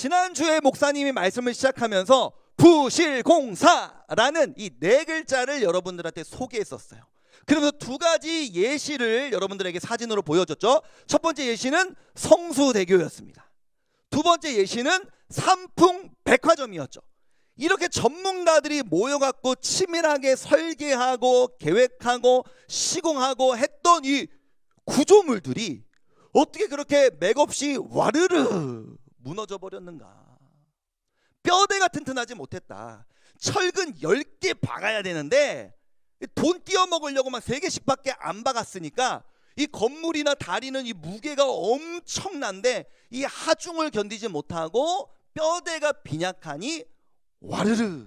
지난주에 목사님이 말씀을 시작하면서 부실공사라는 이 네 글자를 여러분들한테 소개했었어요. 그래서 두 가지 예시를 여러분들에게 사진으로 보여줬죠. 첫 번째 예시는 성수대교였습니다. 두 번째 예시는 삼풍백화점이었죠. 이렇게 전문가들이 모여갖고 치밀하게 설계하고 계획하고 시공하고 했던 이 구조물들이 어떻게 그렇게 맥없이 와르르 무너져 버렸는가. 뼈대가 튼튼하지 못했다. 철근 10개 박아야 되는데 돈 띄어 먹으려고 막 3개씩밖에 안 박았으니까 이 건물이나 다리는 이 무게가 엄청난데 이 하중을 견디지 못하고 뼈대가 빈약하니 와르르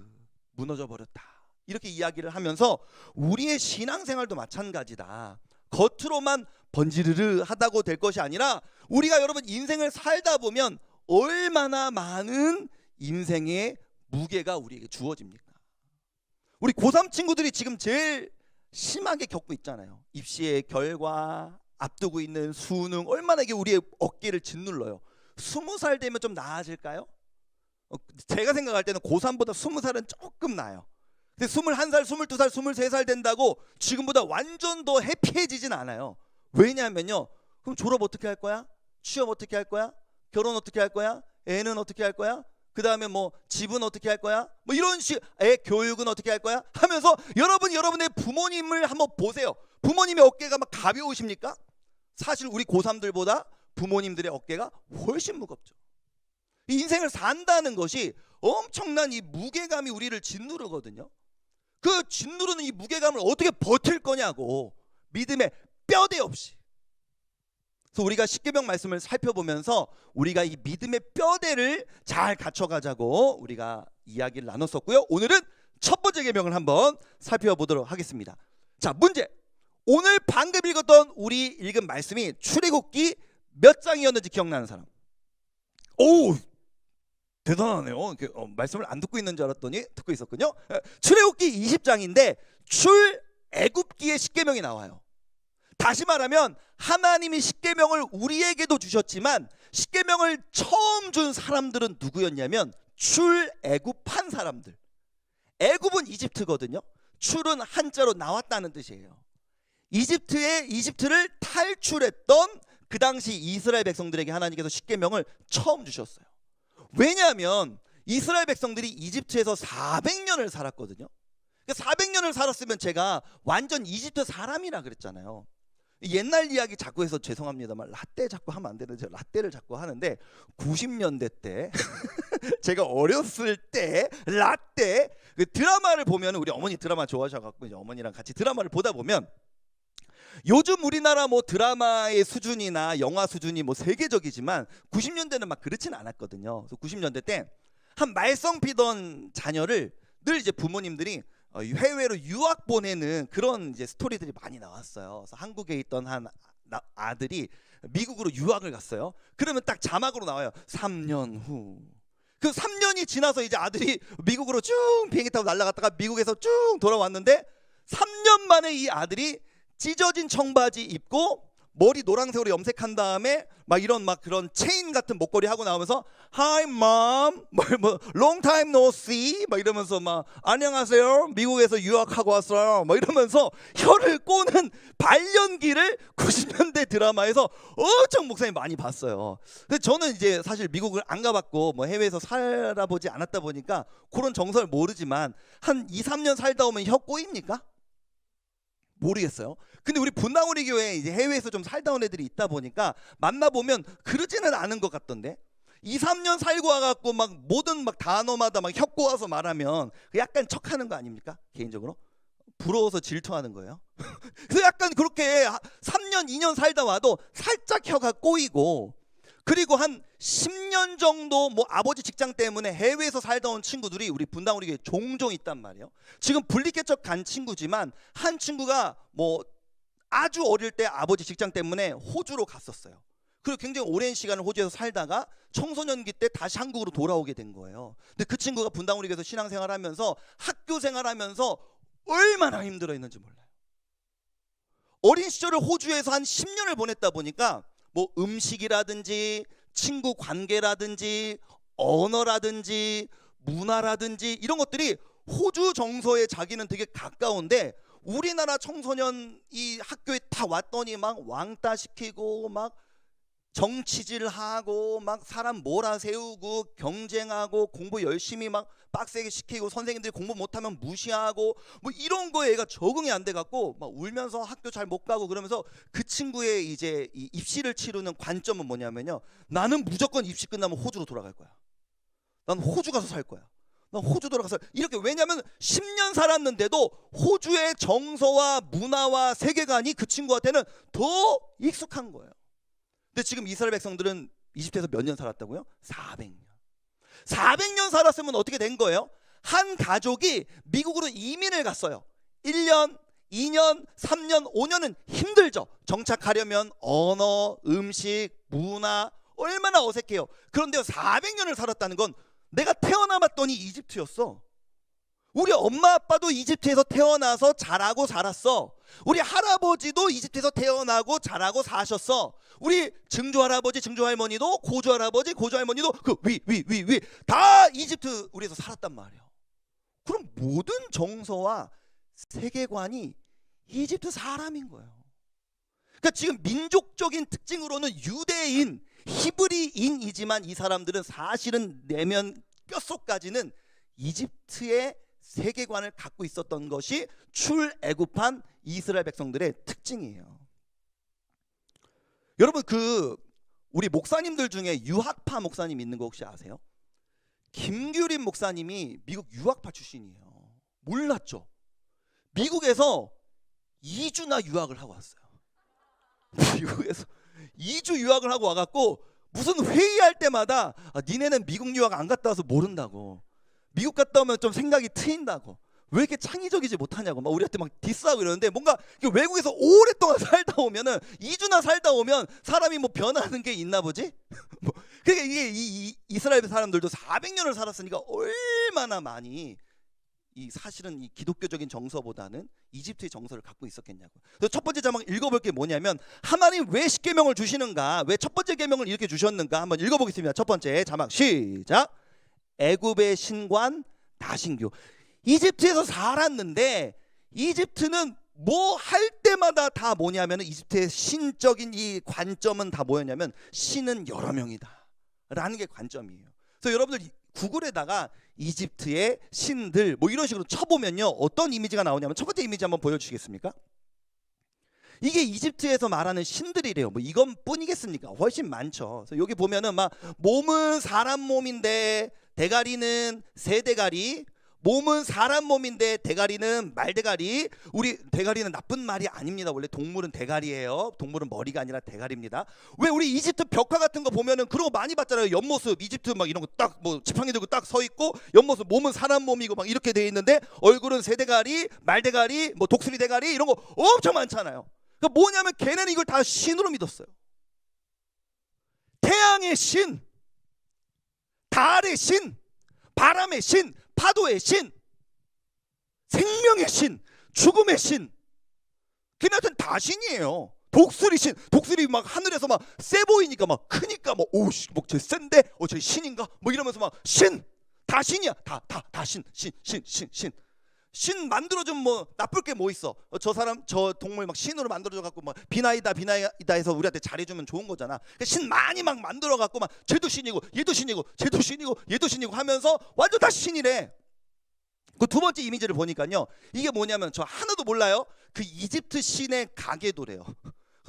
무너져 버렸다. 이렇게 이야기를 하면서 우리의 신앙생활도 마찬가지다. 겉으로만 번지르르 하다고 될 것이 아니라 우리가 여러분 인생을 살다 보면 얼마나 많은 인생의 무게가 우리에게 주어집니까? 우리 고3 친구들이 지금 제일 심하게 겪고 있잖아요. 입시의 결과, 앞두고 있는 수능, 얼마나 이게 우리의 어깨를 짓눌러요. 20살 되면 좀 나아질까요? 제가 생각할 때는 고3보다 20살은 조금 나아요. 근데 21살, 22살, 23살 된다고 지금보다 완전 더 해피해지진 않아요. 왜냐하면요, 그럼 졸업 어떻게 할 거야? 취업 어떻게 할 거야? 결혼 어떻게 할 거야? 애는 어떻게 할 거야? 그 다음에 뭐 집은 어떻게 할 거야? 뭐 이런 애 교육은 어떻게 할 거야? 하면서 여러분의 부모님을 한번 보세요. 부모님의 어깨가 막 가벼우십니까? 사실 우리 고3들보다 부모님들의 어깨가 훨씬 무겁죠. 이 인생을 산다는 것이 엄청난 이 무게감이 우리를 짓누르거든요. 그 짓누르는 이 무게감을 어떻게 버틸 거냐고. 믿음의 뼈대 없이. 그래서 우리가 십계명 말씀을 살펴보면서 우리가 이 믿음의 뼈대를 잘 갖춰가자고 우리가 이야기를 나눴었고요. 오늘은 첫 번째 계명을 한번 살펴보도록 하겠습니다. 자, 문제. 오늘 방금 읽었던 우리 읽은 말씀이 출애굽기 몇 장이었는지 기억나는 사람? 오, 대단하네요. 말씀을 안 듣고 있는 줄 알았더니 듣고 있었군요. 출애굽기 20장인데 출애굽기의 십계명이 나와요. 다시 말하면 하나님이 십계명을 우리에게도 주셨지만 십계명을 처음 준 사람들은 누구였냐면 출애굽한 사람들. 애굽은 이집트거든요. 출은 한자로 나왔다는 뜻이에요. 이집트를 탈출했던 그 당시 이스라엘 백성들에게 하나님께서 십계명을 처음 주셨어요. 왜냐하면 이스라엘 백성들이 이집트에서 400년을 살았거든요. 400년을 살았으면 제가 완전 이집트 사람이라 그랬잖아요. 옛날 이야기 자꾸 해서 죄송합니다만 라떼 자꾸 하면 안 되는데 라떼를 자꾸 하는데 90년대 때 제가 어렸을 때 라떼 그 드라마를 보면 우리 어머니 드라마 좋아하셔갖고 이제 어머니랑 같이 드라마를 보다 보면 요즘 우리나라 뭐 드라마의 수준이나 영화 수준이 뭐 세계적이지만 90년대는 막 그렇진 않았거든요. 그래서 90년대 때 한 말썽 피던 자녀를 늘 이제 부모님들이 해외로 유학 보내는 그런 이제 스토리들이 많이 나왔어요. 그래서 한국에 있던 한 아들이 미국으로 유학을 갔어요. 그러면 딱 자막으로 나와요. 3년 후. 그 3년이 지나서 이제 아들이 미국으로 쭉 비행기 타고 날아갔다가 미국에서 쭉 돌아왔는데 3년 만에 이 아들이 찢어진 청바지 입고 머리 노란색으로 염색한 다음에 막 이런 막 그런 체인 같은 목걸이 하고 나오면서 Hi mom, 뭐 long time no see, 막 이러면서 막 안녕하세요, 미국에서 유학하고 왔어요, 막 이러면서 혀를 꼬는 발연기를 90년대 드라마에서 엄청 목사님 많이 봤어요. 근데 저는 이제 사실 미국을 안 가봤고 뭐 해외에서 살아보지 않았다 보니까 그런 정서를 모르지만 한 2, 3년 살다 오면 혀 꼬입니까? 모르겠어요. 근데 우리 분당우리 교회에 이제 해외에서 좀 살다 온 애들이 있다 보니까 만나보면 그러지는 않은 것 같던데 2, 3년 살고 와갖고 막 모든 막 단어마다 막 혀 꼬아서 말하면 약간 척하는 거 아닙니까? 개인적으로 부러워서 질투하는 거예요. 그래서 약간 그렇게 3년, 2년 살다 와도 살짝 혀가 꼬이고 그리고 한 10년 정도 뭐 아버지 직장 때문에 해외에서 살다 온 친구들이 우리 분당우리 교회에 종종 있단 말이에요. 지금 분리개척 간 친구지만 한 친구가 뭐 아주 어릴 때 아버지 직장 때문에 호주로 갔었어요. 그리고 굉장히 오랜 시간을 호주에서 살다가 청소년기 때 다시 한국으로 돌아오게 된 거예요. 근데 그 친구가 분당우리 교회에서 신앙생활하면서 학교 생활하면서 얼마나 힘들어했는지 몰라요. 어린 시절을 호주에서 한 10년을 보냈다 보니까 뭐 음식이라든지 친구 관계라든지 언어라든지 문화라든지 이런 것들이 호주 정서에 자기는 되게 가까운데, 우리나라 청소년 이 학교에 다 왔더니 막 왕따 시키고 막 정치질하고 막 사람 몰아세우고 경쟁하고 공부 열심히 막 빡세게 시키고 선생님들이 공부 못하면 무시하고 뭐 이런 거에 애가 적응이 안 돼 갖고 막 울면서 학교 잘 못 가고, 그러면서 그 친구의 이제 이 입시를 치르는 관점은 뭐냐면요, 나는 무조건 입시 끝나면 호주로 돌아갈 거야. 난 호주 가서 살 거야. 난 호주 돌아가서 이렇게, 왜냐면 10년 살았는데도 호주의 정서와 문화와 세계관이 그 친구한테는 더 익숙한 거예요. 근데 지금 이스라엘 백성들은 이집트에서 몇 년 살았다고요? 400년. 400년 살았으면 어떻게 된 거예요? 한 가족이 미국으로 이민을 갔어요. 1년, 2년, 3년, 5년은 힘들죠. 정착하려면 언어, 음식, 문화 얼마나 어색해요. 그런데 400년을 살았다는 건 내가 태어나 봤더니 이집트였어. 우리 엄마 아빠도 이집트에서 태어나서 자라고 살았어. 우리 할아버지도 이집트에서 태어나고 자라고 사셨어. 우리 증조 할아버지, 증조 할머니도, 고조 할아버지, 고조 할머니도 그 위 다 이집트 우리에서 살았단 말이에요. 그럼 모든 정서와 세계관이 이집트 사람인 거예요. 그러니까 지금 민족적인 특징으로는 유대인, 히브리인이지만 이 사람들은 사실은 내면 뼛속까지는 이집트의 세계관을 갖고 있었던 것이 출애굽한 이스라엘 백성들의 특징이에요. 여러분, 우리 목사님들 중에 유학파 목사님 있는 거 혹시 아세요? 김규린 목사님이 미국 유학파 출신이에요. 몰랐죠? 미국에서 2주나 유학을 하고 왔어요. 미국에서 2주 유학을 하고 와갖고 무슨 회의할 때마다 니네는 미국 유학 안 갔다 와서 모른다고, 미국 갔다 오면 좀 생각이 트인다고, 왜 이렇게 창의적이지 못하냐고 막 우리한테 막 디스하고 이러는데, 뭔가 외국에서 오랫동안 살다 오면은 2주나 살다 오면 사람이 뭐 변하는 게 있나 보지? 뭐 그러니까 이게 이스라엘 사람들도 400년을 살았으니까 얼마나 많이 사실은 이 기독교적인 정서보다는 이집트의 정서를 갖고 있었겠냐고. 그래서 첫 번째 자막 읽어볼 게 뭐냐면, 하나님 왜 십계명을 주시는가, 왜 첫 번째 계명을 이렇게 주셨는가 한번 읽어보겠습니다. 첫 번째 자막 시작. 애굽의 신관 다신교. 이집트에서 살았는데 이집트는 뭐 할 때마다 다 뭐냐면, 이집트의 신적인 이 관점은 다 뭐였냐면, 신은 여러 명이다 라는 게 관점이에요. 그래서 여러분들 구글에다가 이집트의 신들 뭐 이런 식으로 쳐보면요, 어떤 이미지가 나오냐면, 첫 번째 이미지 한번 보여주시겠습니까? 이게 이집트에서 말하는 신들이래요. 뭐 이건 뿐이겠습니까? 훨씬 많죠. 그래서 여기 보면은 막 몸은 사람 몸인데 대가리는 새 대가리, 몸은 사람 몸인데 대가리는 말 대가리. 우리 대가리는 나쁜 말이 아닙니다. 원래 동물은 대가리예요. 동물은 머리가 아니라 대가리입니다. 왜 우리 이집트 벽화 같은 거 보면은 그런 거 많이 봤잖아요. 옆모습 이집트 막 이런 거 딱 뭐 지팡이 들고 딱 서 있고, 옆모습 몸은 사람 몸이고 막 이렇게 돼 있는데 얼굴은 새 대가리, 말 대가리, 뭐 독수리 대가리 이런 거 엄청 많잖아요. 그러니까 뭐냐면 걔네는 이걸 다 신으로 믿었어요. 태양의 신, 달의 신, 바람의 신, 파도의 신, 생명의 신, 죽음의 신, 걔네한테는 다 신이에요. 독수리 신, 독수리 막 하늘에서 막 세 보이니까 막 크니까 뭐 오씨 뭐저 센데 저 신인가 뭐 이러면서 막 신, 다 신이야. 다 신, 신 만들어주면 뭐 나쁠 게 뭐 있어? 저 사람 저 동물 막 신으로 만들어줘 갖고 막 비나이다 해서 우리한테 잘해주면 좋은 거잖아. 신 많이 막 만들어 갖고 막 쟤도 신이고 얘도 신이고 쟤도 신이고 얘도 신이고 하면서 완전 다 신이래. 그 두 번째 이미지를 보니까요, 이게 뭐냐면 저 하나도 몰라요. 그 이집트 신의 가계도래요.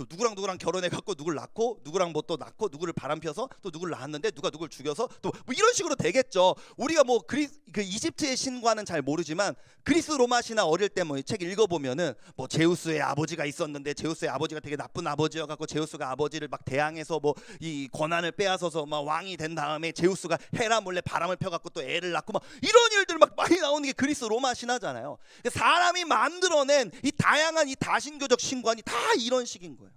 누구랑 결혼해 갖고 누굴 낳고, 누구랑 뭐 또 낳고, 누구를 바람펴서 또 누굴 낳았는데 누가 누굴 죽여서 또 뭐 이런 식으로 되겠죠. 우리가 뭐 그 이집트의 신과는 잘 모르지만 그리스 로마 신화 어릴 때 뭐 책 읽어보면은 뭐 제우스의 아버지가 있었는데 제우스의 아버지가 되게 나쁜 아버지여 갖고 제우스가 아버지를 막 대항해서 뭐 이 권한을 빼앗아서 막 왕이 된 다음에 제우스가 헤라 몰래 바람을 펴 갖고 또 애를 낳고 막 이런 일들 막 많이 나오는 게 그리스 로마 신화잖아요. 사람이 만들어낸 이 다양한 이 다신교적 신관이 다 이런 식인 거예요.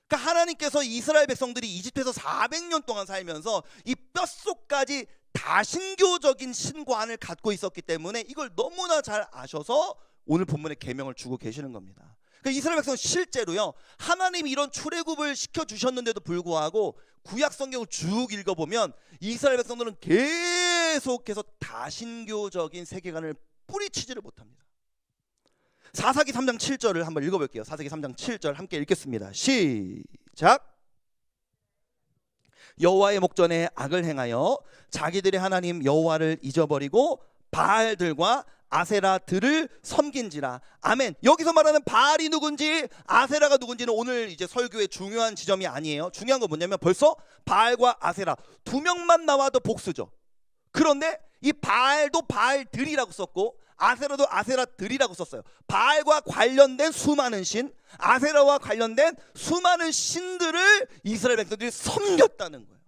그러니까 하나님께서 이스라엘 백성들이 이집트에서 400년 동안 살면서 이 뼛속까지 다신교적인 신관을 갖고 있었기 때문에 이걸 너무나 잘 아셔서 오늘 본문에 계명을 주고 계시는 겁니다. 그 이스라엘 백성 실제로요, 하나님이 이런 출애굽을 시켜주셨는데도 불구하고 구약 성경을 쭉 읽어보면 이스라엘 백성들은 계속해서 다신교적인 세계관을 뿌리치지를 못합니다. 사사기 3장 7절을 한번 읽어볼게요. 사사기 3장 7절 함께 읽겠습니다. 시작. 여호와의 목전에 악을 행하여 자기들의 하나님 여호와를 잊어버리고 바알들과 아세라들을 섬긴지라. 아멘. 여기서 말하는 바알이 누군지 아세라가 누군지는 오늘 이제 설교의 중요한 지점이 아니에요. 중요한 건 뭐냐면 벌써 바알과 아세라 두 명만 나와도 복수죠. 그런데 이 바알도 바알들이라고 썼고 아세라도 아세라들이라고 썼어요. 바알과 관련된 수많은 신, 아세라와 관련된 수많은 신들을 이스라엘 백성들이 섬겼다는 거예요.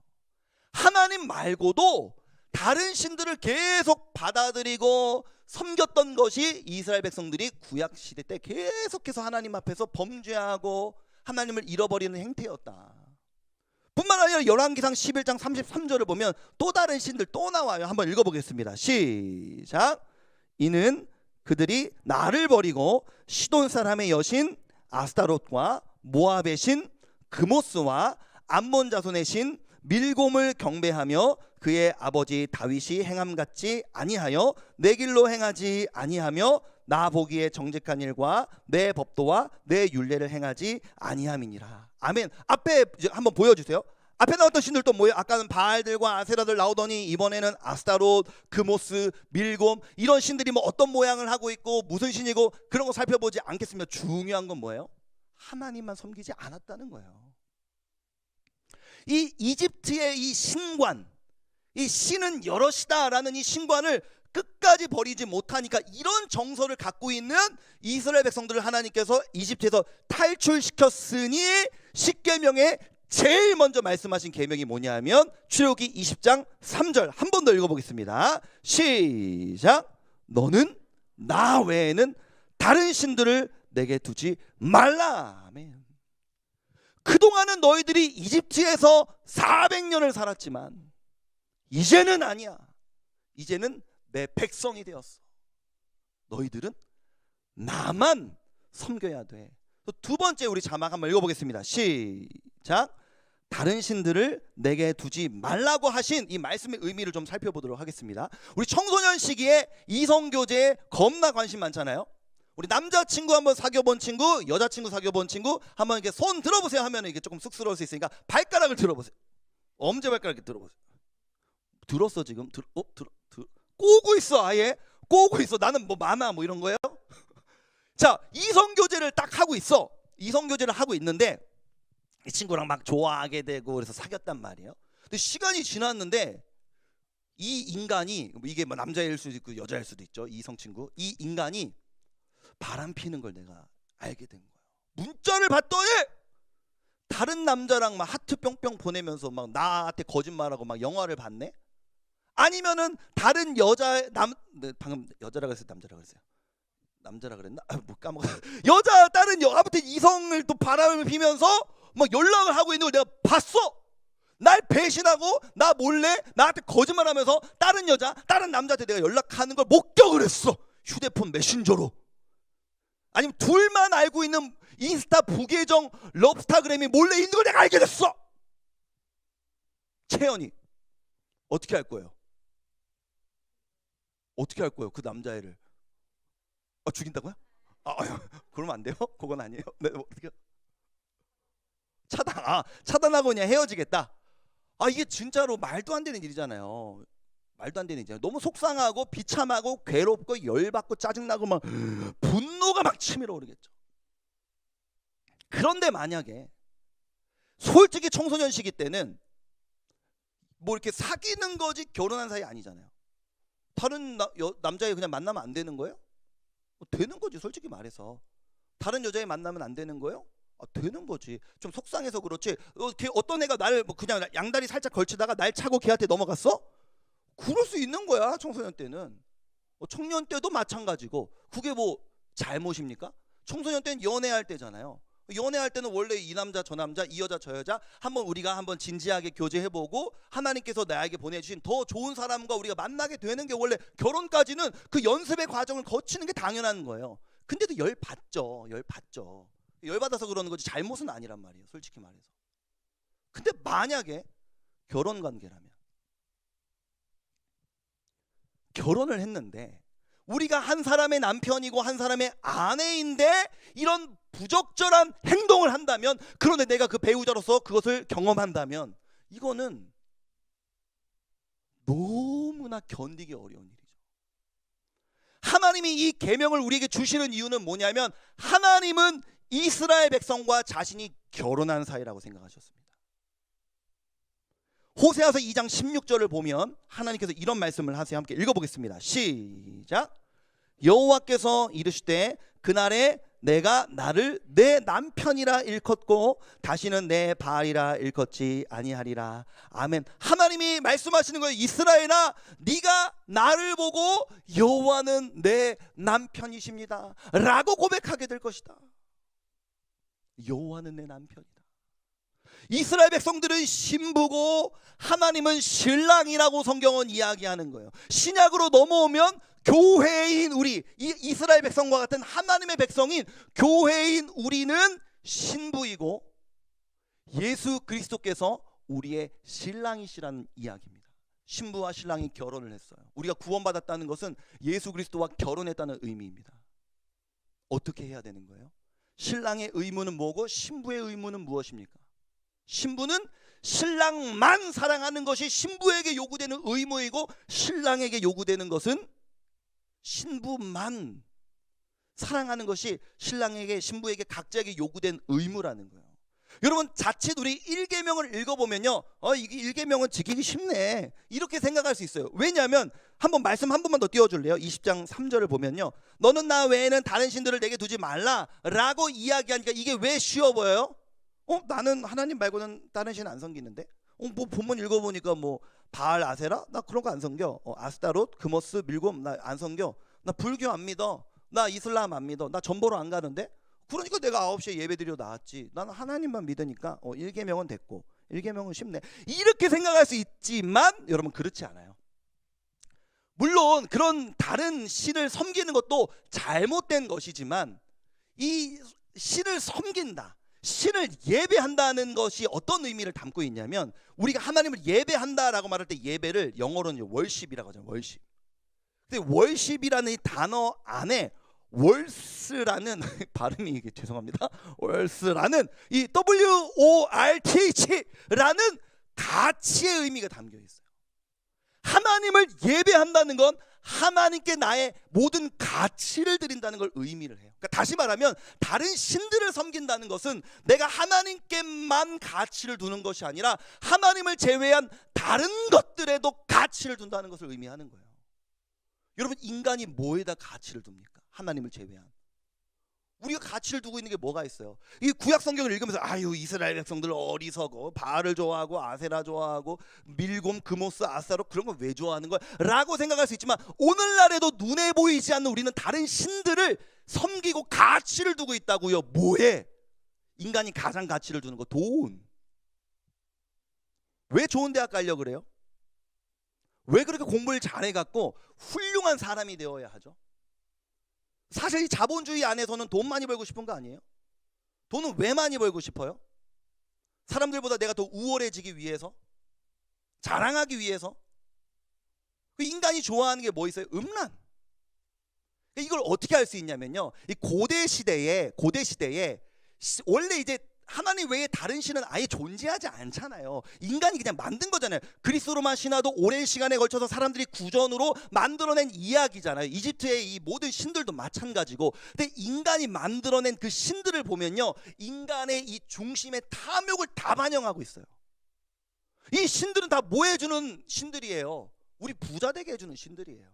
하나님 말고도 다른 신들을 계속 받아들이고 섬겼던 것이 이스라엘 백성들이 구약 시대 때 계속해서 하나님 앞에서 범죄하고 하나님을 잃어버리는 행태였다. 뿐만 아니라 열왕기상 11장 33절을 보면 또 다른 신들 또 나와요. 한번 읽어보겠습니다. 시작. 이는 그들이 나를 버리고 시돈 사람의 여신 아스타롯과 모압의 신 그모스와 암몬 자손의 신 밀곰을 경배하며 그의 아버지 다윗이 행함같이 아니하여 내 길로 행하지 아니하며 나 보기에 정직한 일과 내 법도와 내 율례를 행하지 아니함이니라. 아멘. 앞에 한번 보여주세요. 앞에 나왔던 신들 또 뭐예요? 아까는 바알들과 아세라들 나오더니 이번에는 아스타롯, 그모스, 밀곰 이런 신들이 뭐 어떤 모양을 하고 있고 무슨 신이고 그런 거 살펴보지 않겠습니다. 중요한 건 뭐예요? 하나님만 섬기지 않았다는 거예요. 이 이집트의 이 신관, 이 신은 여럿이다라는 이 신관을 끝까지 버리지 못하니까 이런 정서를 갖고 있는 이스라엘 백성들을 하나님께서 이집트에서 탈출시켰으니 십계명에 제일 먼저 말씀하신 계명이 뭐냐면 출애굽기 20장 3절 한 번 더 읽어보겠습니다. 시작. 너는 나 외에는 다른 신들을 내게 두지 말라. 아멘. 그동안은 너희들이 이집트에서 400년을 살았지만 이제는 아니야. 이제는 내 백성이 되었어. 너희들은 나만 섬겨야 돼. 또 두 번째 우리 자막 한번 읽어보겠습니다. 시작. 다른 신들을 내게 두지 말라고 하신 이 말씀의 의미를 좀 살펴보도록 하겠습니다. 우리 청소년 시기에 이성교제에 겁나 관심 많잖아요. 우리 남자친구 한번 사귀어본 친구, 여자친구 사귀어본 친구 한번 이렇게 손 들어보세요 하면 이게 조금 쑥스러울 수 있으니까 발가락을 들어보세요. 엄지발가락을 들어보세요. 들었어 지금? 꼬고 있어. 아예 꼬고 있어. 나는 뭐 많아 뭐 이런 거예요. 자, 이성교제를 딱 하고 있어. 이성교제를 하고 있는데 이 친구랑 막 좋아하게 되고 그래서 사귀었단 말이에요. 근데 시간이 지났는데 이 인간이, 이게 뭐 남자일 수도 있고 여자일 수도 있죠, 이성 친구. 이 인간이 바람 피는 걸 내가 알게 된 거예요. 문자를 봤더니 다른 남자랑 막 하트 뿅뿅 보내면서 막 나한테 거짓말하고 막 영화를 봤네. 아니면은 다른 여자 방금 여자라 그랬어요, 남자라 그랬어요? 남자라 그랬나? 뭐 까먹었어. 여자 다른 아무튼 이성을 또 바람을 피면서 막 연락을 하고 있는 걸 내가 봤어. 날 배신하고 나 몰래 나한테 거짓말하면서 다른 여자, 다른 남자한테 내가 연락하는 걸 목격을 했어. 휴대폰 메신저로. 아니면 둘만 알고 있는 인스타 부계정 럽스타그램이 몰래 있는 걸 내가 알게 됐어. 채연이 어떻게 할 거예요? 어떻게 할 거예요? 그 남자애를 죽인다고요? 그러면 안 돼요? 그건 아니에요. 네, 어떻게? 차단하고 그냥 헤어지겠다. 이게 진짜로 말도 안 되는 일이잖아요. 말도 안 되는 일이잖아요. 너무 속상하고 비참하고 괴롭고 열받고 짜증나고 막 분노가 막 치밀어 오르겠죠. 그런데 만약에 솔직히 청소년 시기 때는 뭐 이렇게 사귀는 거지 결혼한 사이 아니잖아요. 다른 남자애 그냥 만나면 안 되는 거예요? 되는 거지. 솔직히 말해서 다른 여자애 만나면 안 되는 거예요? 되는 거지. 좀 속상해서 그렇지. 어떤 애가 나를 뭐 그냥 양다리 살짝 걸치다가 날 차고 걔한테 넘어갔어? 그럴 수 있는 거야. 청소년 때는. 청년 때도 마찬가지고. 그게 뭐 잘못입니까? 청소년 때는 연애할 때잖아요. 연애할 때는 원래 이 남자 저 남자 이 여자 저 여자 우리가 한번 진지하게 교제해보고 하나님께서 나에게 보내주신 더 좋은 사람과 우리가 만나게 되는 게 원래 결혼까지는 그 연습의 과정을 거치는 게 당연한 거예요. 근데도 열 받죠. 열 받죠. 열 받아서 그러는 거지 잘못은 아니란 말이에요. 솔직히 말해서. 근데 만약에 결혼 관계라면, 결혼을 했는데 우리가 한 사람의 남편이고 한 사람의 아내인데 이런 부적절한 행동을 한다면, 그런데 내가 그 배우자로서 그것을 경험한다면, 이거는 너무나 견디기 어려운 일이죠. 하나님이 이 계명을 우리에게 주시는 이유는 뭐냐면, 하나님은 이스라엘 백성과 자신이 결혼한 사이라고 생각하셨습니다. 호세아서 2장 16절을 보면 하나님께서 이런 말씀을 하세요. 함께 읽어보겠습니다. 시작. 여호와께서 이르시되 그날에 내가 나를 내 남편이라 일컫고 다시는 내 바알이라 일컫지 아니하리라. 아멘. 하나님이 말씀하시는 거예요. 이스라엘아, 네가 나를 보고 여호와는 내 남편이십니다 라고 고백하게 될 것이다. 여호와는 내 남편이다. 이스라엘 백성들은 신부고 하나님은 신랑이라고 성경은 이야기하는 거예요. 신약으로 넘어오면 교회인 우리, 이스라엘 백성과 같은 하나님의 백성인 교회인 우리는 신부이고 예수 그리스도께서 우리의 신랑이시라는 이야기입니다. 신부와 신랑이 결혼을 했어요. 우리가 구원받았다는 것은 예수 그리스도와 결혼했다는 의미입니다. 어떻게 해야 되는 거예요? 신랑의 의무는 뭐고 신부의 의무는 무엇입니까? 신부는 신랑만 사랑하는 것이 신부에게 요구되는 의무이고, 신랑에게 요구되는 것은 신부만 사랑하는 것이 신랑에게, 신부에게 각자에게 요구된 의무라는 거예요. 여러분, 자칫 우리 1계명을 읽어보면요, 이게 1계명은 지키기 쉽네 이렇게 생각할 수 있어요. 왜냐하면 말씀 한 번만 더 띄워줄래요? 20장 3절을 보면요, 너는 나 외에는 다른 신들을 내게 두지 말라 라고 이야기하니까 이게 왜 쉬워 보여요? 나는 하나님 말고는 다른 신 안 섬기는데, 뭐 본문 읽어보니까 뭐 바알 아세라? 나 그런 거 안 섬겨. 아스타롯, 금오스, 밀곰 나 안 섬겨. 나 불교 안 믿어. 나 이슬람 안 믿어. 나 전보로 안 가는데? 그러니까 내가 9시에 예배드리러 나왔지. 나는 하나님만 믿으니까 1계명은 됐고 1계명은 쉽네 이렇게 생각할 수 있지만, 여러분 그렇지 않아요. 물론 그런 다른 신을 섬기는 것도 잘못된 것이지만, 이 신을 섬긴다, 신을 예배한다는 것이 어떤 의미를 담고 있냐면, 우리가 하나님을 예배한다라고 말할 때 예배를 영어로는 월십이라고 하잖아요. 월십. 근데 월십이라는 이 단어 안에 월스라는 발음이 이게 죄송합니다. 월스라는 이 WORTH라는 가치의 의미가 담겨 있어요. 하나님을 예배한다는 건 하나님께 나의 모든 가치를 드린다는 걸 의미를 해요. 그러니까 다시 말하면 다른 신들을 섬긴다는 것은 내가 하나님께만 가치를 두는 것이 아니라 하나님을 제외한 다른 것들에도 가치를 둔다는 것을 의미하는 거예요. 여러분, 인간이 뭐에다 가치를 둡니까? 하나님을 제외한. 우리가 가치를 두고 있는 게 뭐가 있어요? 이 구약 성경을 읽으면서 이스라엘 백성들 어리석어, 바알을 좋아하고 아세라 좋아하고 밀곰, 금오스, 아스타롯 그런 거 왜 좋아하는 거야? 라고 생각할 수 있지만, 오늘날에도 눈에 보이지 않는 우리는 다른 신들을 섬기고 가치를 두고 있다고요. 뭐에? 인간이 가장 가치를 두는 거 돈. 왜 좋은 대학 가려고 그래요? 왜 그렇게 공부를 잘해갖고 훌륭한 사람이 되어야 하죠? 사실 이 자본주의 안에서는 돈 많이 벌고 싶은 거 아니에요? 돈은 왜 많이 벌고 싶어요? 사람들보다 내가 더 우월해지기 위해서? 자랑하기 위해서? 인간이 좋아하는 게 뭐 있어요? 음란. 이걸 어떻게 할 수 있냐면요, 이 고대 시대에 원래 이제 하나님 외에 다른 신은 아예 존재하지 않잖아요. 인간이 그냥 만든 거잖아요. 그리스 로마 신화도 오랜 시간에 걸쳐서 사람들이 구전으로 만들어낸 이야기잖아요. 이집트의 이 모든 신들도 마찬가지고. 근데 인간이 만들어낸 그 신들을 보면요, 인간의 이 중심의 탐욕을 다 반영하고 있어요. 이 신들은 다 뭐 해주는 신들이에요? 우리 부자 되게 해주는 신들이에요.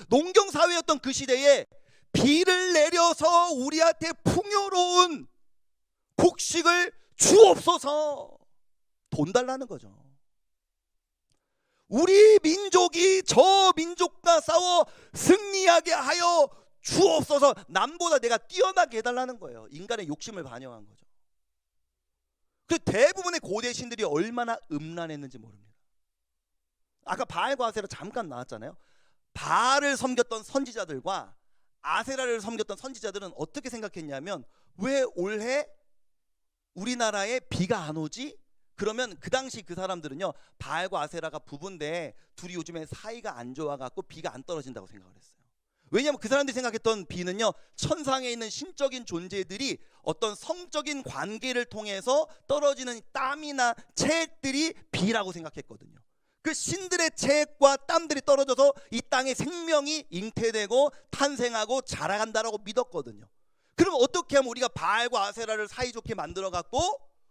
농경사회였던 그 시대에 비를 내려서 우리한테 풍요로운 곡식을 주옵소서, 돈 달라는 거죠. 우리 민족이 저 민족과 싸워 승리하게 하여 주옵소서, 남보다 내가 뛰어나게 해달라는 거예요. 인간의 욕심을 반영한 거죠. 그 대부분의 고대 신들이 얼마나 음란했는지 모릅니다. 아까 바알과 아세라 잠깐 나왔잖아요. 바알을 섬겼던 선지자들과 아세라를 섬겼던 선지자들은 어떻게 생각했냐면, 왜 올해 우리나라에 비가 안 오지? 그러면 그 당시 그 사람들은요, 바알과 아세라가 부부인데 둘이 요즘에 사이가 안 좋아갖고 비가 안 떨어진다고 생각을 했어요. 왜냐하면 그 사람들이 생각했던 비는요, 천상에 있는 신적인 존재들이 어떤 성적인 관계를 통해서 떨어지는 땀이나 체액들이 비라고 생각했거든요. 그 신들의 체액과 땀들이 떨어져서 이 땅에 생명이 잉태되고 탄생하고 자라간다라고 믿었거든요. 그럼 어떻게 하면 우리가 바알과 아세라를 사이좋게 만들어 갖고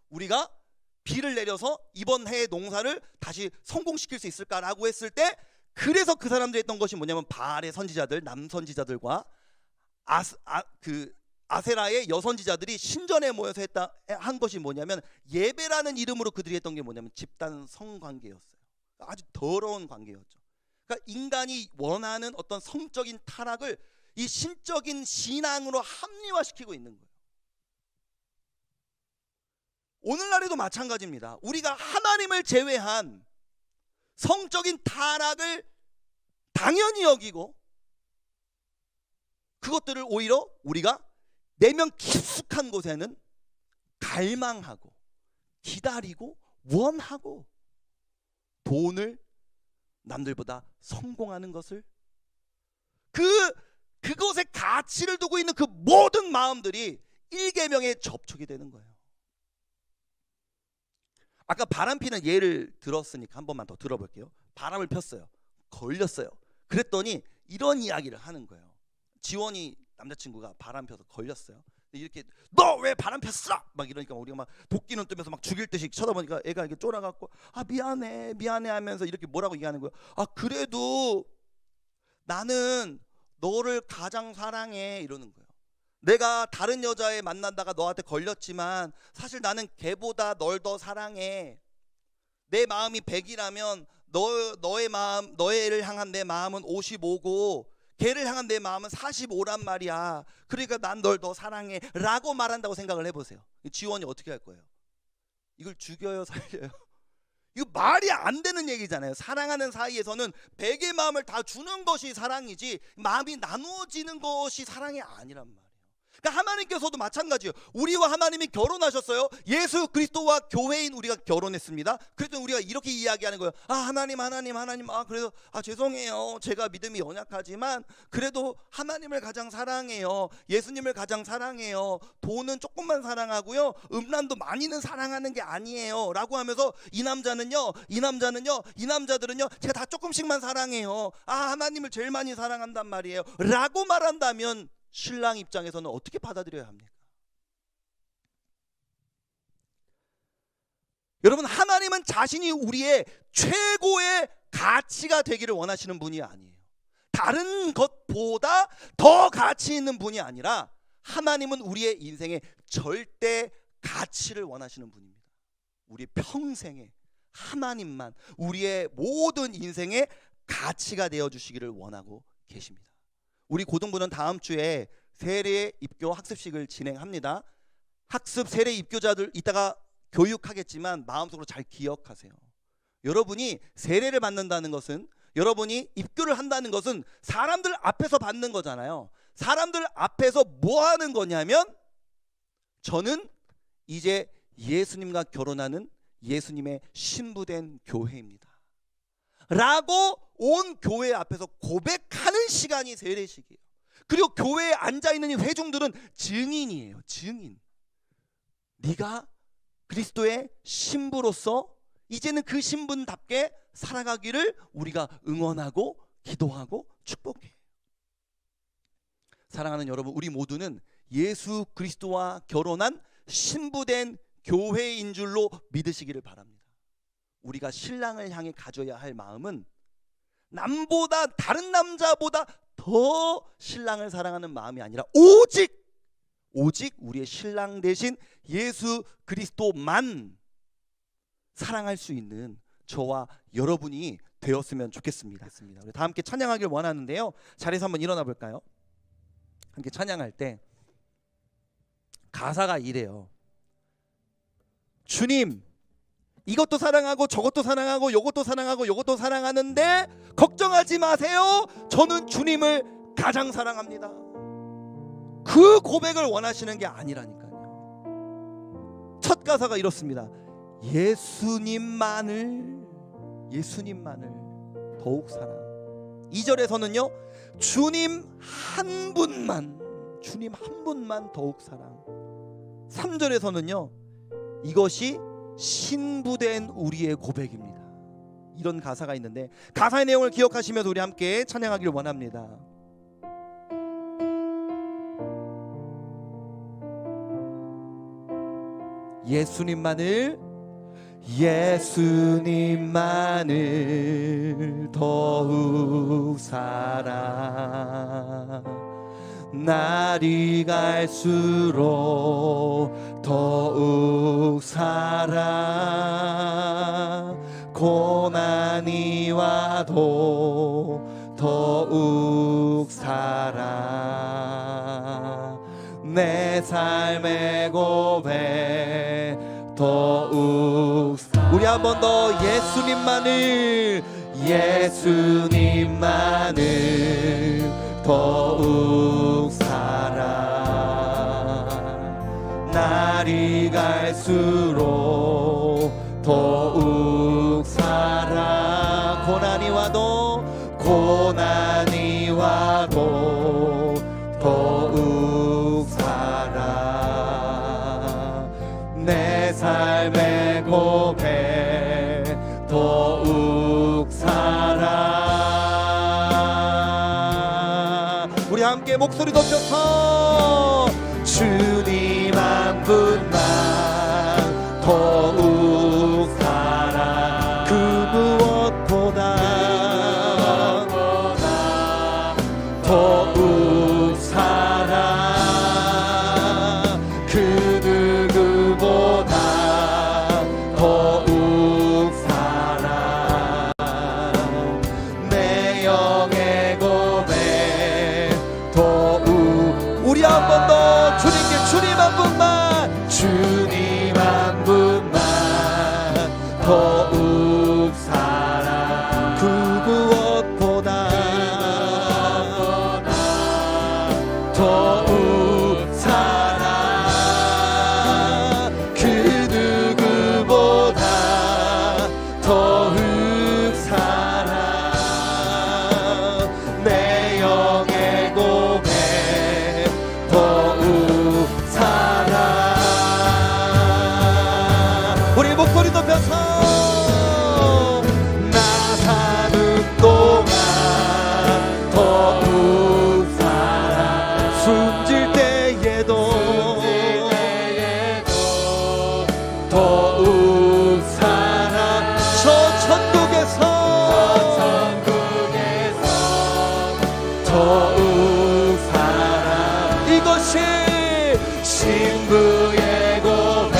우리가 비를 내려서 이번 해의 농사를 다시 성공시킬 수 있을까라고 했을 때, 그래서 그 사람들이 했던 것이 뭐냐면, 바알의 선지자들, 남선지자들과 아세라의 여선지자들이 신전에 모여서 한 것이 뭐냐면, 예배라는 이름으로 그들이 했던 게 뭐냐면 집단 성관계였어요. 아주 더러운 관계였죠. 그러니까 인간이 원하는 어떤 성적인 타락을 이 신적인 신앙으로 합리화시키고 있는 거예요. 오늘날에도 마찬가지입니다. 우리가 하나님을 제외한 성적인 타락을 당연히 여기고, 그것들을 오히려 우리가 내면 깊숙한 곳에는 갈망하고 기다리고 원하고, 돈을 남들보다 성공하는 것을, 그것에 가치를 두고 있는 그 모든 마음들이 일계명에 접촉이 되는 거예요. 아까 바람피는 예를 들었으니까 한 번만 더 들어볼게요. 바람을 폈어요. 걸렸어요. 그랬더니 이런 이야기를 하는 거예요. 지원이 남자친구가 바람 펴서 걸렸어요. 이렇게 너 왜 바람 폈어? 막 이러니까 우리가 막 도끼는 뜨면서 막 죽일 듯이 쳐다보니까 애가 이렇게 쫄아갖고 아 미안해 하면서 이렇게 뭐라고 얘기하는 거예요. 아 그래도 나는 너를 가장 사랑해 이러는 거예요. 내가 다른 여자애 만난다가 너한테 걸렸지만 사실 나는 걔보다 널 더 사랑해. 내 마음이 100이라면 너의 마음, 너를 향한 내 마음은 55고 걔를 향한 내 마음은 45란 말이야. 그러니까 난 널 더 사랑해 라고 말한다고 생각을 해보세요. 지원이 어떻게 할 거예요? 이걸 죽여요, 살려요? 이거 말이 안 되는 얘기잖아요. 사랑하는 사이에서는 100의 마음을 다 주는 것이 사랑이지, 마음이 나누어지는 것이 사랑이 아니란 말이에요. 그러니까 하나님께서도 마찬가지예요. 우리와 하나님이 결혼하셨어요. 예수 그리스도와 교회인 우리가 결혼했습니다. 그래서 우리가 이렇게 이야기하는 거예요. 아 하나님 그래도 죄송해요. 제가 믿음이 연약하지만 그래도 하나님을 가장 사랑해요. 예수님을 가장 사랑해요. 돈은 조금만 사랑하고요. 음란도 많이는 사랑하는 게 아니에요 라고 하면서 이 남자들은요 제가 다 조금씩만 사랑해요. 아 하나님을 제일 많이 사랑한단 말이에요 라고 말한다면 신랑 입장에서는 어떻게 받아들여야 합니까? 여러분, 하나님은 자신이 우리의 최고의 가치가 되기를 원하시는 분이 아니에요. 다른 것보다 더 가치 있는 분이 아니라 하나님은 우리의 인생의 절대 가치를 원하시는 분입니다. 우리 평생에 하나님만 우리의 모든 인생의 가치가 되어주시기를 원하고 계십니다. 우리 고등부는 다음 주에 세례 입교 학습식을 진행합니다. 학습 세례 입교자들 이따가 교육하겠지만 마음속으로 잘 기억하세요. 여러분이 세례를 받는다는 것은, 여러분이 입교를 한다는 것은 사람들 앞에서 받는 거잖아요. 사람들 앞에서 뭐 하는 거냐면, 저는 이제 예수님과 결혼하는 예수님의 신부된 교회입니다 라고 온 교회 앞에서 고백하는 시간이 세례식이에요. 그리고 교회에 앉아있는 이 회중들은 증인이에요. 증인. 네가 그리스도의 신부로서 이제는 그 신분답게 살아가기를 우리가 응원하고 기도하고 축복해요. 사랑하는 여러분, 우리 모두는 예수 그리스도와 결혼한 신부된 교회인 줄로 믿으시기를 바랍니다. 우리가 신랑을 향해 가져야 할 마음은 남보다, 다른 남자보다 더 신랑을 사랑하는 마음이 아니라 오직 우리의 신랑 대신 예수 그리스도만 사랑할 수 있는 저와 여러분이 되었으면 좋겠습니다. 우리 다 함께 찬양하길 원하는데요. 자리에서 한번 일어나 볼까요? 함께 찬양할 때 가사가 이래요. 주님, 이것도 사랑하고 저것도 사랑하고 요것도 사랑하고 요것도 사랑하는데 걱정하지 마세요. 저는 주님을 가장 사랑합니다. 그 고백을 원하시는 게 아니라니까요. 첫 가사가 이렇습니다. 예수님만을 더욱 사랑. 2절에서는요, 주님 한 분만 더욱 사랑. 3절에서는요, 이것이 신부된 우리의 고백입니다. 이런 가사가 있는데, 가사의 내용을 기억하시면서 우리 함께 찬양하기를 원합니다. 예수님만을 더욱 사랑. 날이 갈수록 더욱 사랑. 고난이 와도 더욱 사랑. 내 삶의 고백 더욱 사랑. 우리 한 번 더 예수님만을 더욱 사랑. 날이 갈수록 더욱 사랑. 고난이 와도 더욱 사랑. 내 삶의 고백 더욱 사랑. 우리 함께 목소리 높여서 주님 한 분만 더욱 사랑. 그 무엇보다 더욱 사랑. 그 누구보다 더욱 사랑. 내 영의 고백 더욱. 우리 한 번 더 주님께 주님 한 분만 더욱 사랑. 그 무엇보다 더욱 사랑. 그 누구보다 더욱 사랑. 내 영의 고백 더욱 사랑. 우리 목소리 높여서 나 사는 동안 더욱 사랑. 숨질 때에도 더욱 사랑. 저 천국에서 더욱 사랑. 이것이 신부의 고백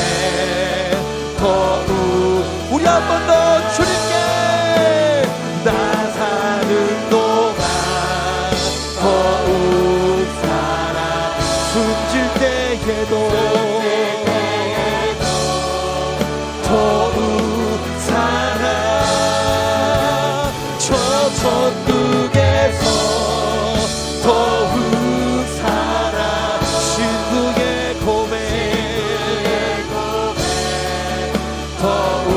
더욱. 우리 한 번 더 주님께 나 사는 동안 더욱 사랑. 숨질 때에도 더욱 사랑. 저 천국에서 더욱 사랑. 신부의 고백 더욱.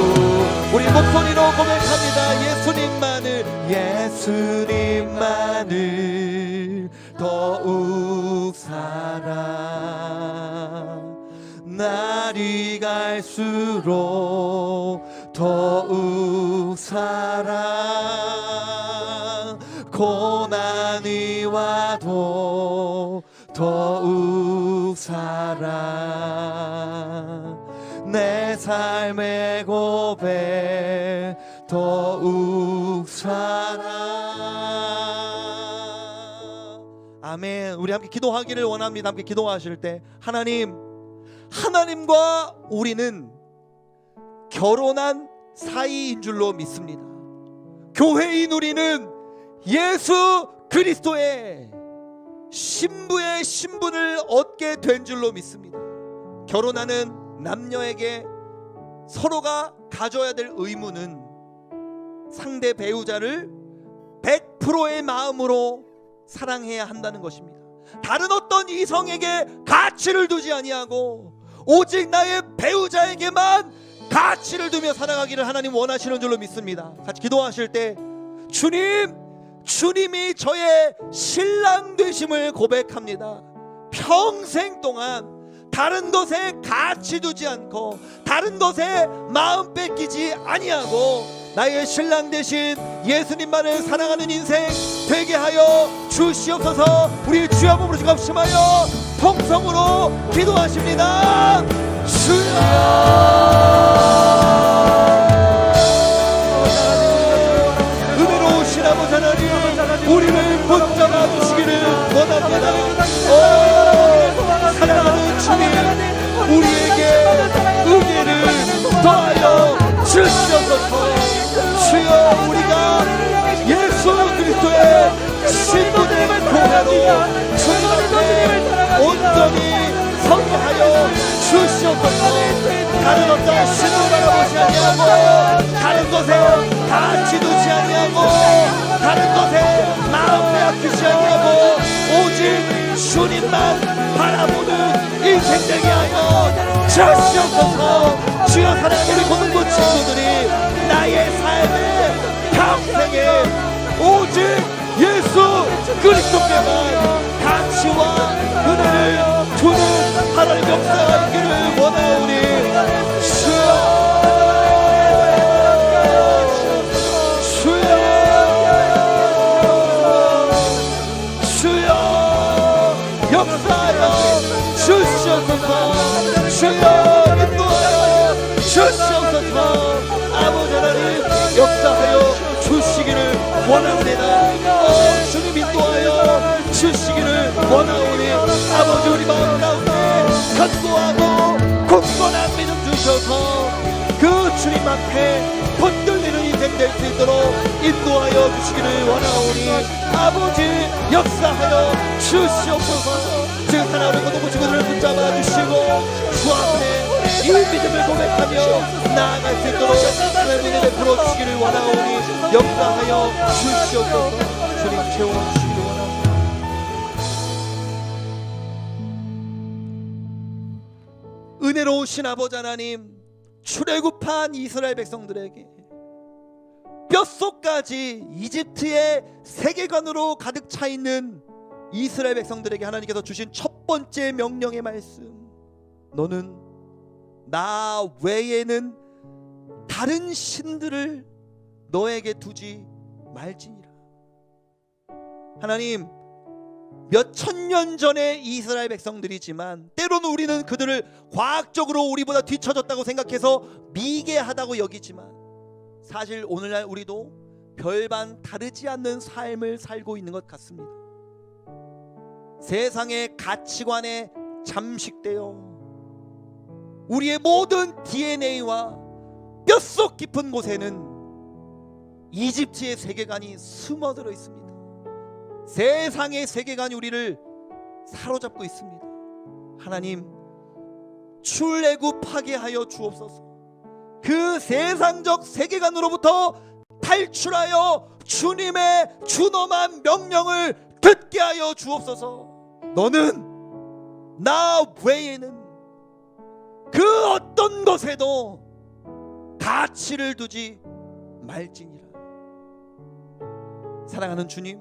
우리 목소리로 고백합니다. 예수님만을 더욱 사랑. 날이 갈수록 더욱 사랑. 고난이 와도 더욱 사랑. 내 삶의 고백 더욱 사랑. 아멘. 우리 함께 기도하기를 원합니다. 함께 기도하실 때 하나님과 우리는 결혼한 사이인 줄로 믿습니다. 교회인 우리는 예수 그리스도의 신부의 신분을 얻게 된 줄로 믿습니다. 결혼하는 남녀에게 서로가 가져야 될 의무는 상대 배우자를 100%의 마음으로 사랑해야 한다는 것입니다. 다른 어떤 이성에게 가치를 두지 아니하고 오직 나의 배우자에게만 가치를 두며 살아가기를 하나님 원하시는 줄로 믿습니다. 같이 기도하실 때 주님이 저의 신랑 되심을 고백합니다. 평생 동안 다른 것에 가치 두지 않고 다른 것에 마음 뺏기지 아니하고 나의 신랑 되신 예수님만을 사랑하는 인생 되게 하여 주시옵소서. 우리 주여 한번 부르시고 합심하여 통성으로 기도하십니다. 주여 은혜로우신 아버지 하나님, 우리를 붙잡아 주시기를 원합니다. 사랑하는 주님, 우리에게 은혜를 더하여 주시옵소서. 주여 우리가 예수 그리스도의 신부된 교회로 주님 앞에 온전히 성공하여 주시옵소서. 다른 어떤 신을 바라보지 아니하고 다른 것에 가치 두지 아니하고 다른 것에 마음 빼앗기지 아니하고 오직 주님만 바라보는 인생 되게 하여 주시옵소서. 주여 사랑하는 우리 고등부 친구들이 나의 삶의 평생에 오직 예수 그리스도께만 가치와 은혜를 주는 하나님 역사하기를 원하오니 역사하여 주시옵소서. 주여 인도하여 주시옵소서. 아버지 하나님 역사하여 주시기를 원합니다. 주님 인도하여 주시기를 원하오니 아버지 우리 마음 가운데 견고하고 굳건한 믿음 주셔서 그 주님 앞에 붙들리는 인생 될 수 있도록 인도하여 주시기를 원하오니 아버지 역사하여 주시옵소서. 지금 하나님의 고통 친구들을 붙잡아 주시고 주 앞에 이 믿음을 고백하며 나아갈 수 있도록 하나님의 은혜 베풀어 주시기를 원하오니 역사하여 주시옵소서. 주님 채워주시기를 원합니다. 은혜로우신 아버지 하나님, 출애굽한 이스라엘 백성들에게 뼛속까지 이집트의 세계관으로 가득 차 있는 이스라엘 백성들에게 하나님께서 주신 첫 번째 명령의 말씀, 너는 나 외에는 다른 신들을 너에게 두지 말지니라. 하나님, 몇 천년 전의 이스라엘 백성들이지만 때로는 우리는 그들을 과학적으로 우리보다 뒤처졌다고 생각해서 미개하다고 여기지만 사실 오늘날 우리도 별반 다르지 않는 삶을 살고 있는 것 같습니다. 세상의 가치관에 잠식되어 우리의 모든 DNA와 뼛속 깊은 곳에는 이집트의 세계관이 숨어들어 있습니다. 세상의 세계관이 우리를 사로잡고 있습니다. 하나님, 출애굽하게 하여 주옵소서. 그 세상적 세계관으로부터 탈출하여 주님의 준엄한 명령을 듣게 하여 주옵소서. 너는 나 외에는 그 어떤 것에도 가치를 두지 말지니라. 사랑하는 주님,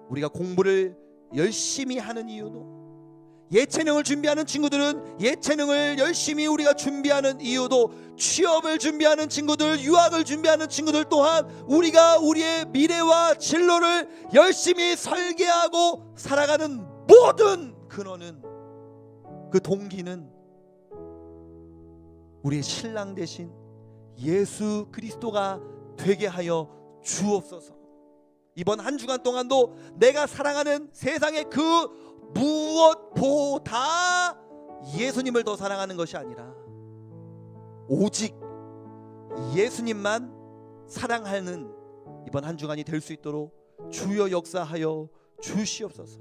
우리가 공부를 열심히 하는 이유도, 예체능을 준비하는 친구들은 예체능을 열심히 우리가 준비하는 이유도, 취업을 준비하는 친구들, 유학을 준비하는 친구들 또한 우리가 우리의 미래와 진로를 열심히 설계하고 살아가는 모든 근원은, 그 동기는 우리의 신랑 되신 예수 그리스도가 되게 하여 주옵소서. 이번 한 주간 동안도 내가 사랑하는 세상의 그 무엇보다 예수님을 더 사랑하는 것이 아니라 오직 예수님만 사랑하는 이번 한 주간이 될 수 있도록 주여 역사하여 주시옵소서.